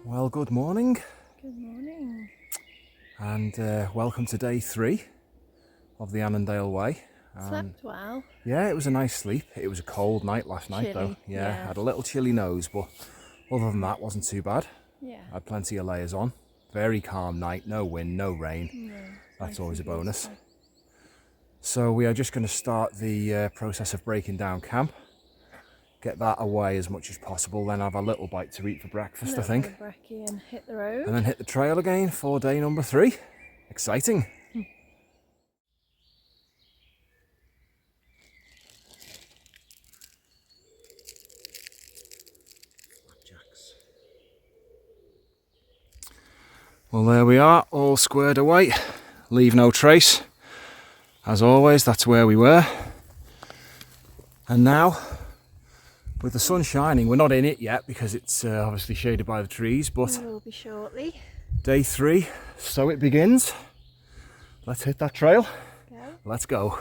Well, good morning. Good morning. And welcome to day 3 of the Annandale Way. Slept well. Yeah, it was a nice sleep. It was a cold night last night though. Yeah, I had a little chilly nose, but other than that, wasn't too bad. Yeah. I had plenty of layers on. Very calm night, no wind, no rain. No, That's nice always a and bonus. beautiful. So we are just going to start the process of breaking down camp. Get that away as much as possible, then have a little bite to eat for breakfast, I think. Little bit of brekkie and hit the road. And then hit the trail again for day number 3. Exciting. Well, there we are, all squared away. Leave no trace. As always, that's where we were. And now, with the sun shining, we're not in it yet because it's obviously shaded by the trees, but We will be shortly. day 3, so it begins. Let's hit that trail. Go. Let's go.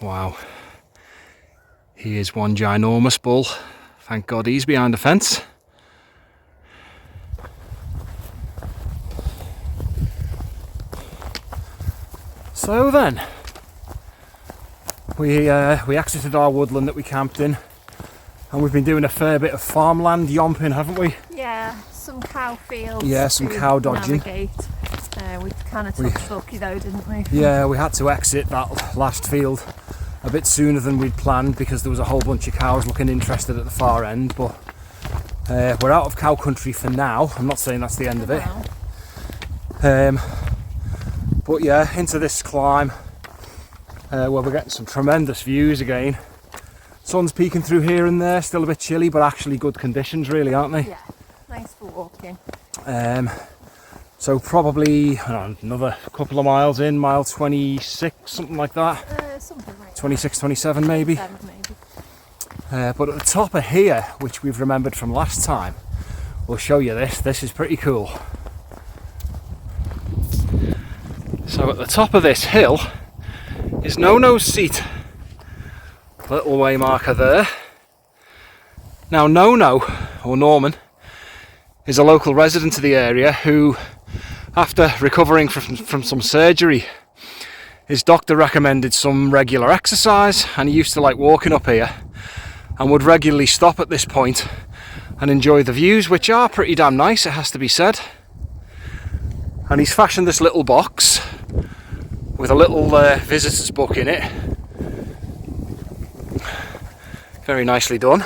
Wow, he is one ginormous bull. Thank God he's behind the fence. So then, we exited our woodland that we camped in, and we've been doing a fair bit of farmland yomping, haven't we? Yeah, some cow fields. Yeah, some to cow dodging. Navigate. We kind of took lucky though, didn't we? Yeah, we had to exit that last field a bit sooner than we'd planned because there was a whole bunch of cows looking interested at the far end, but we're out of cow country for now. I'm not saying that's the end of it. But yeah, into this climb where we're getting some tremendous views again. Sun's peeking through here and there, still a bit chilly, but actually good conditions really, aren't they? Yeah, nice for walking. So probably another couple of miles in, mile 26, something like that. Something like 26, 27 maybe. 7 maybe. But at the top of here, which we've remembered from last time, we'll show you this. This is pretty cool. So at the top of this hill is Nono's seat. Little way marker there. Now Nono, or Norman, is a local resident of the area who, after recovering from some surgery, his doctor recommended some regular exercise, and he used to like walking up here and would regularly stop at this point and enjoy the views, which are pretty damn nice, it has to be said. And he's fashioned this little box with a little visitor's book in it. Very nicely done.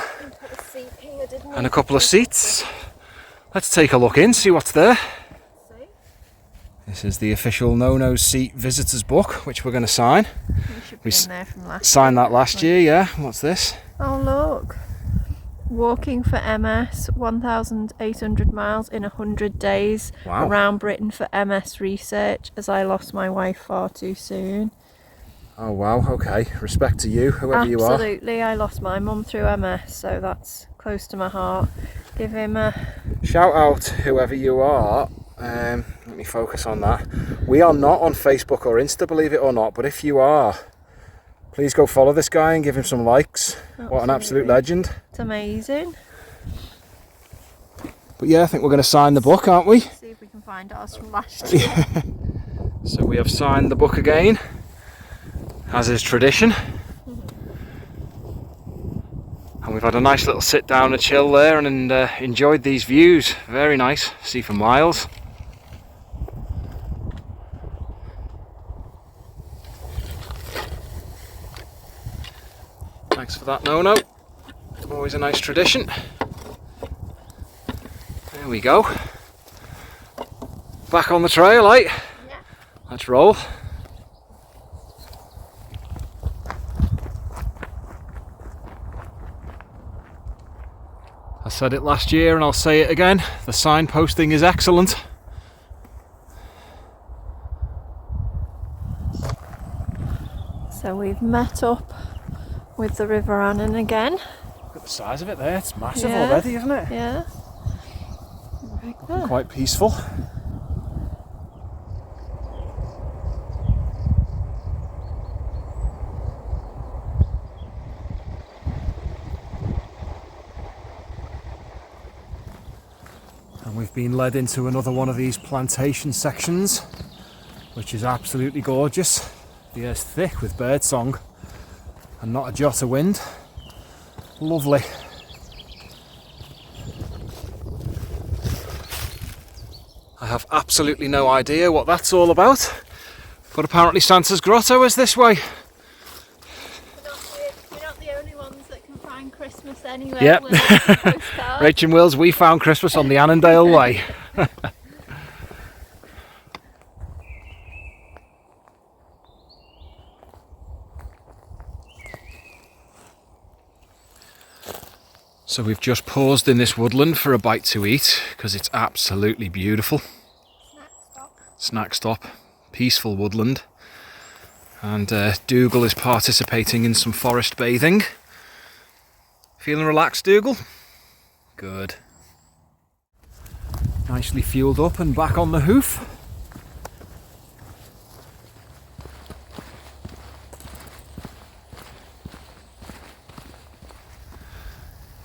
And a couple of seats. Let's take a look in, see what's there. This is the official Nono's Seat visitors book, which we're going to sign. We signed that last year, yeah. What's this? Oh look, walking for MS, 1,800 miles in 100 days. Wow. Around Britain for MS research, as I lost my wife far too soon. Oh wow, okay. Respect to you, whoever you are. Absolutely, I lost my mum through MS, so that's close to my heart. Give him a... Shout out whoever you are. Let me focus on that. We are not on Facebook or Insta, believe it or not, but if you are, please go follow this guy and give him some likes. Absolutely. What an absolute legend. It's amazing. But yeah, I think we're going to sign the book, aren't we? See if we can find ours from last year. So we have signed the book again, as is tradition. And we've had a nice little sit down and chill there and enjoyed these views. Very nice, see for miles. Thanks for that, Nono. Always a nice tradition. There we go. Back on the trail, eh? Yeah. Let's roll. I said it last year and I'll say it again, the signposting is excellent. So we've met up with the River Annan again. Look at the size of it there, it's massive Yeah. already, isn't it? Yeah. Right there. Quite peaceful. And we've been led into another one of these plantation sections, which is absolutely gorgeous. The air's thick with birdsong and not a jot of wind. Lovely. I have absolutely no idea what that's all about, but apparently Santa's Grotto is this way. We're not the only ones that can find Christmas anywhere. Yep. Postcard. Rach and Wills, we found Christmas on the Annandale way. So we've just paused in this woodland for a bite to eat because it's absolutely beautiful. Snack stop, peaceful woodland. And Dougal is participating in some forest bathing. Feeling relaxed, Dougal? Good. Nicely fueled up and back on the hoof.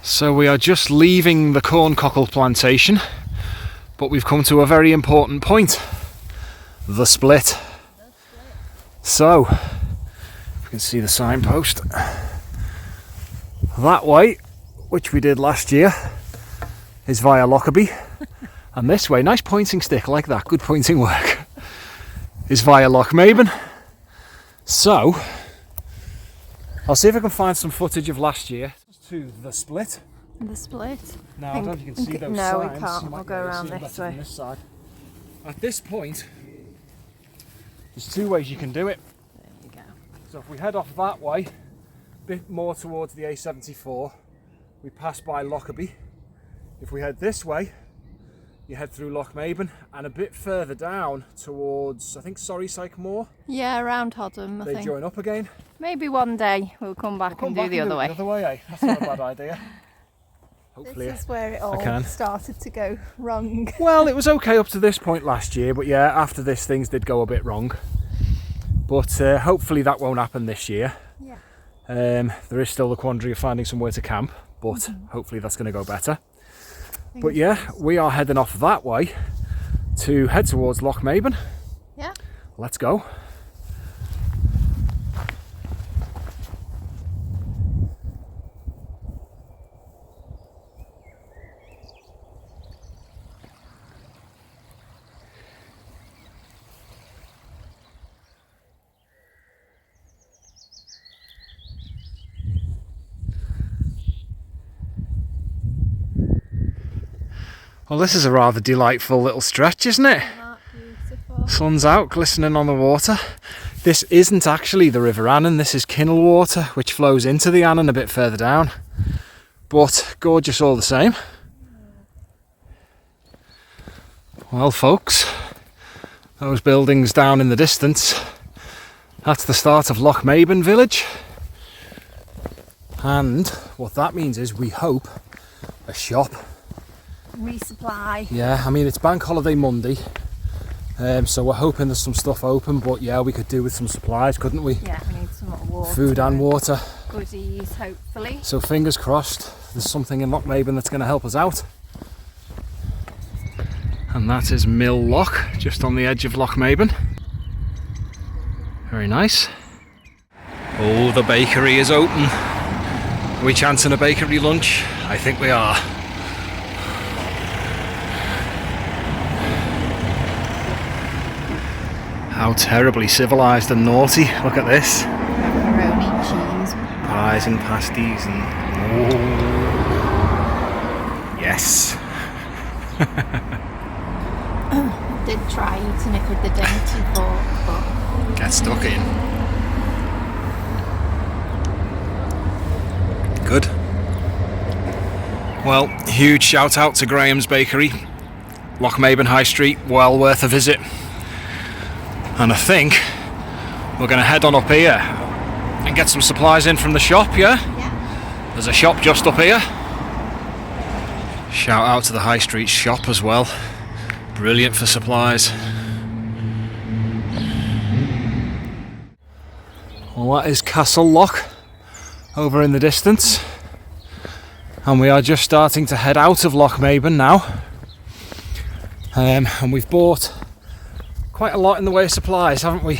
So we are just leaving the corncockle plantation, but we've come to a very important point. The split. So, you can see the signpost. That way, which we did last year, is via Lochmaben. And this way, nice pointing stick, like that, good pointing work, is via Lochmaben. So, I'll see if I can find some footage of last year to the split. The split? Now, I don't know if you can see those no, signs. we can't. You might We'll be go able to around see them this better from way. this side. At this point, there's two ways you can do it. There you go. So if we head off that way, a bit more towards the A74, we pass by Lochmaben. If we head this way, you head through Lochmaben and a bit further down towards, I think, Sycamore. Yeah, around Hodham, I They think. join up again. Maybe one day we'll come back We'll and come do back the and other way. The other way, eh? That's not a bad idea. Hopefully. This is where it all can. started to go wrong. Well, it was okay up to this point last year, but yeah, after this things did go a bit wrong. But hopefully that won't happen this year. Yeah. There is still the quandary of finding somewhere to camp, but hopefully that's going to go better. But yeah, we are heading off that way to head towards Lochmaben. Yeah. Let's go. Well, this is a rather delightful little stretch, isn't it? Beautiful. Sun's out, glistening on the water. This isn't actually the River Annan, this is Kinnell water, which flows into the Annan a bit further down. But gorgeous all the same. Well, folks, those buildings down in the distance, that's the start of Lochmaben village. And what that means is we hope a shop. Resupply. Yeah, I mean it's bank holiday Monday, so we're hoping there's some stuff open, but yeah, we could do with some supplies, couldn't we? Yeah, we need some more water. Food and water. Goodies, hopefully. So fingers crossed there's something in Lochmaben that's going to help us out. And that is Mill Loch, just on the edge of Lochmaben. Very nice. Oh, the bakery is open. Are we chancing a bakery lunch? I think we are. How terribly civilised and naughty. Look at this. Macaroni, cheese. Pies and pasties and... Oh. Yes. I did try eating it with the dainty fork, but... Get stuck in. Good. Well, huge shout out to Graham's Bakery, Lochmaben High Street, well worth a visit. And I think we're going to head on up here and get some supplies in from the shop, yeah? Yeah. There's a shop just up here. Shout out to the High Street shop as well. Brilliant for supplies. Well, that is Castle Loch over in the distance. And we are just starting to head out of Lochmaben now. And we've bought quite a lot in the way of supplies, haven't we?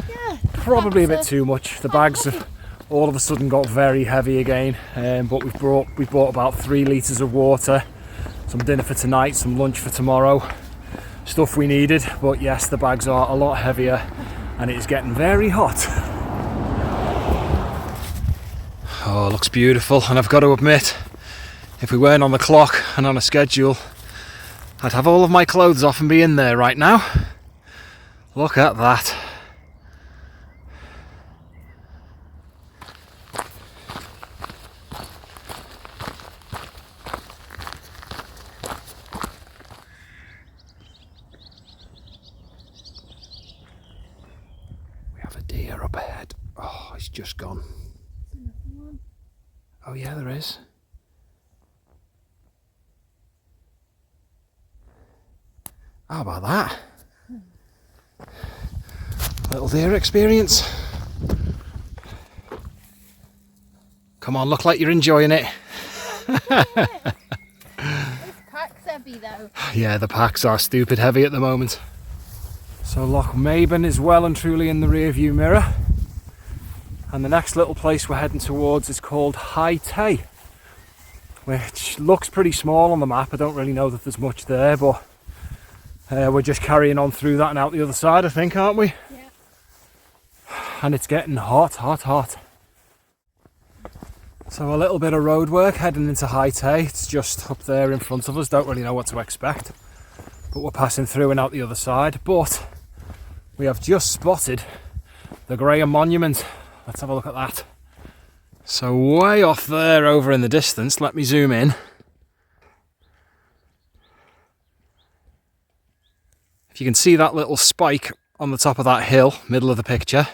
Yeah. Probably a bit too much. The bags have all of a sudden got very heavy again. But we've bought about 3 litres of water, some dinner for tonight, some lunch for tomorrow. Stuff we needed, but yes, the bags are a lot heavier and it is getting very hot. Oh, it looks beautiful, and I've got to admit, if we weren't on the clock and on a schedule, I'd have all of my clothes off and be in there right now. Look at that. We have a deer up ahead. Oh, he's just gone. Oh yeah, there is. How about that? Little deer experience. Come on, look like you're enjoying it. This pack's heavy though. Yeah, the packs are stupid heavy at the moment. So Lochmaben is well and truly in the rear view mirror. And the next little place we're heading towards is called High Tay, which looks pretty small on the map. I don't really know that there's much there, but we're just carrying on through that and out the other side, I think, aren't we? Yeah. And it's getting hot, hot, hot. So a little bit of road work heading into High Tay. It's just up there in front of us. Don't really know what to expect, but we're passing through and out the other side. But we have just spotted the Graham Monument. Let's have a look at that. So way off there over in the distance, let me zoom in. If you can see that little spike on the top of that hill, middle of the picture,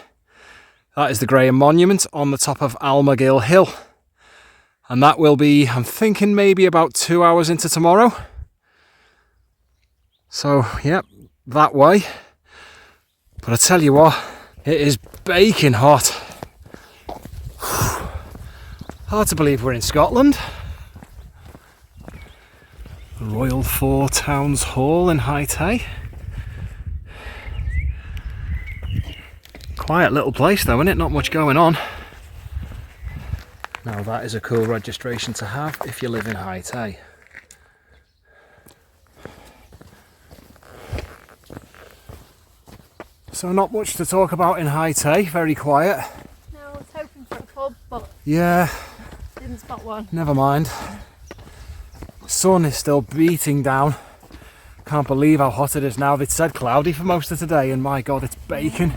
that is the Graham Monument on the top of Almagill Hill. And that will be, I'm thinking, maybe about 2 hours into tomorrow. So, yep, that way. But I tell you what, it is baking hot. Hard to believe we're in Scotland. The Royal Four Towns Hall in High Tay. Quiet little place though, isn't it? Not much going on. Now that is a cool registration to have if you live in High Tay. So not much to talk about in High Tay, very quiet. No, I was hoping for a pub, but yeah, didn't spot one. Never mind. Sun is still beating down. Can't believe how hot it is now. They'd said cloudy for most of today and my god, it's baking.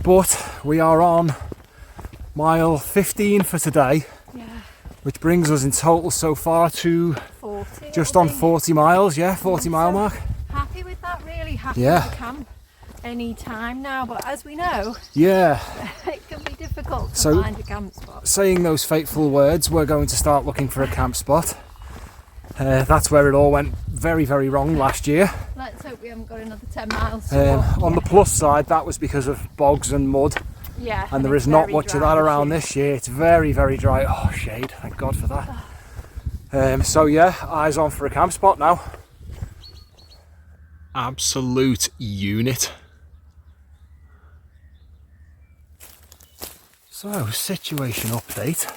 But we are on mile 15 for today, which brings us in total so far to 40, just on 40 miles, yeah, 40 mile mark. Happy with that, really happy Yeah. to camp any time now, but as we know, Yeah, it can be difficult to So- find a camp spot. saying those fateful words, we're going to start looking for a camp spot. That's where it all went very, very wrong last year. Let's hope we haven't got another 10 miles to walk. On the plus side, that was because of bogs and mud. Yeah, And there it's is not very much of dry that around year. this year. It's very, very dry. Oh, shade. Thank God for that. So yeah, eyes on for a camp spot now. Absolute unit. So, situation update.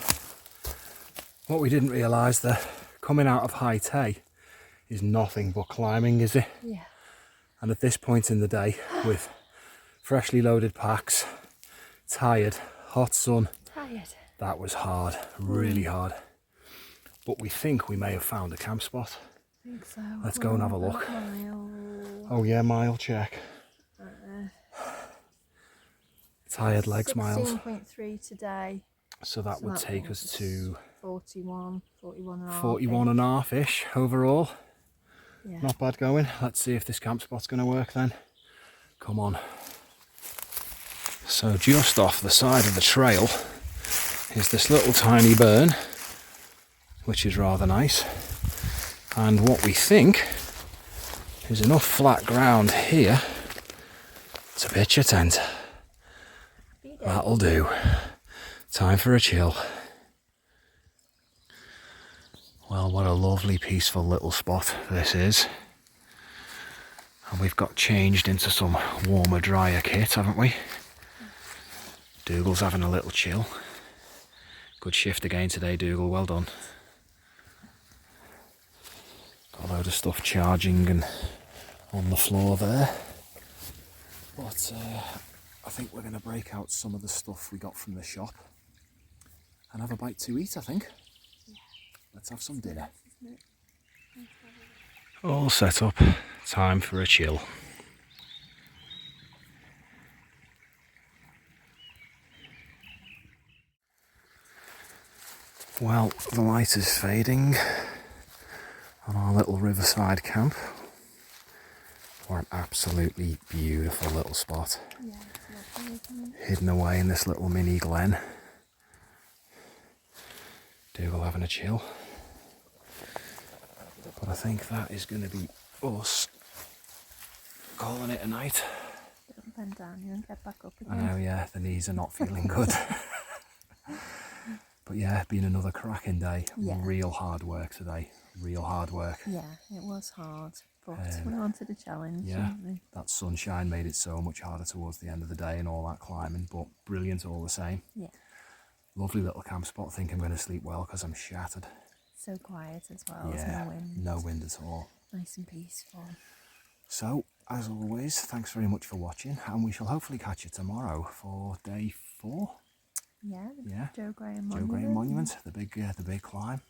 What we didn't realise that coming out of High Tay is nothing but climbing, is it? Yeah. And at this point in the day, with freshly loaded packs, tired, hot sun, Tired. that was hard, really hard. But we think we may have found a camp spot. I think so. Let's go and have a look. Mile. Oh yeah, mile check. Tired legs miles. 16.3 today. So that So would that take was us to 41, 41 and a half. 41 and a half-ish overall. Yeah. Not bad going. Let's see if this camp spot's going to work then. Come on. So just off the side of the trail is this little tiny burn, which is rather nice. And what we think is enough flat ground here to pitch a tent. That'll do. Time for a chill. Well, what a lovely, peaceful little spot this is. And we've got changed into some warmer, drier kit, haven't we? Dougal's having a little chill. Good shift again today, Dougal, well done. Got a load of stuff charging and on the floor there. But I think we're going to break out some of the stuff we got from the shop and have a bite to eat, I think. Yeah. Let's have some dinner. All set up, time for a chill. Well, the light is fading on our little riverside camp. What an absolutely beautiful little spot. Yeah, it's lovely, isn't it? Hidden away in this little mini glen. Dougal having a chill. But I think that is going to be us calling it a night. Don't bend down you and get back up I again. know, yeah, the knees are not feeling good. But yeah, been another cracking day. Yeah. Real hard work today. Real hard work. Yeah, it was hard, but we wanted a challenge. Yeah, Didn't we? that sunshine made it so much harder towards the end of the day and all that climbing, but brilliant all the same. Yeah. Lovely little camp spot. Think I'm going to sleep well because I'm shattered. So quiet as well. Yeah, There's no wind. no wind at all. Nice and peaceful. So, as always, thanks very much for watching, and we shall hopefully catch you tomorrow for day 4. Yeah, the Yeah, Joe Graham Joe Monument. Graham Monument, the big climb.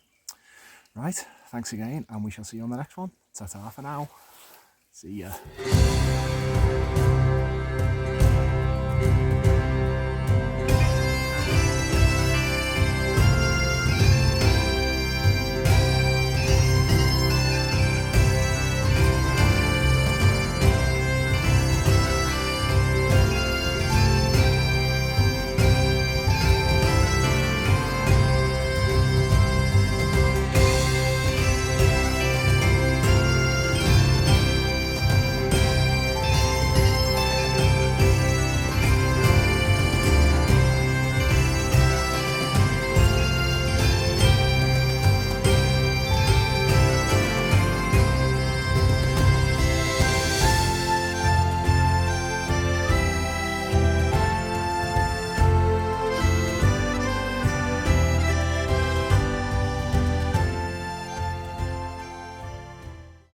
Right, thanks again, and we shall see you on the next one. Ta-ta for now. See ya.